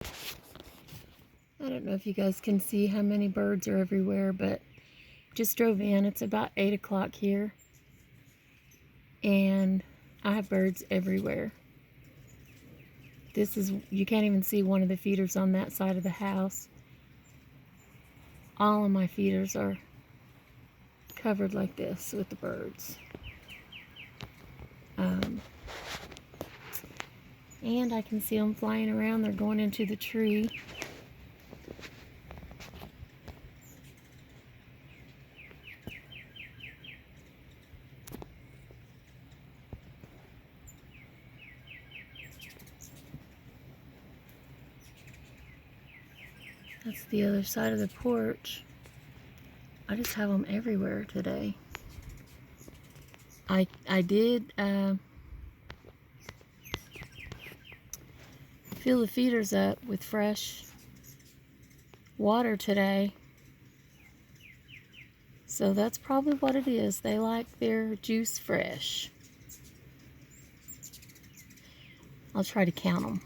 I don't know if you guys can see how many birds are everywhere, but just drove in. It's about 8 o'clock here. And I have birds everywhere. You can't even see one of the feeders on that side of the house. All of my feeders are covered like this with the birds. And I can see them flying around. They're going into the tree. That's the other side of the porch. I just have them everywhere today. I did fill the feeders up with fresh water today. So that's probably what it is. They like their juice fresh. I'll try to count them.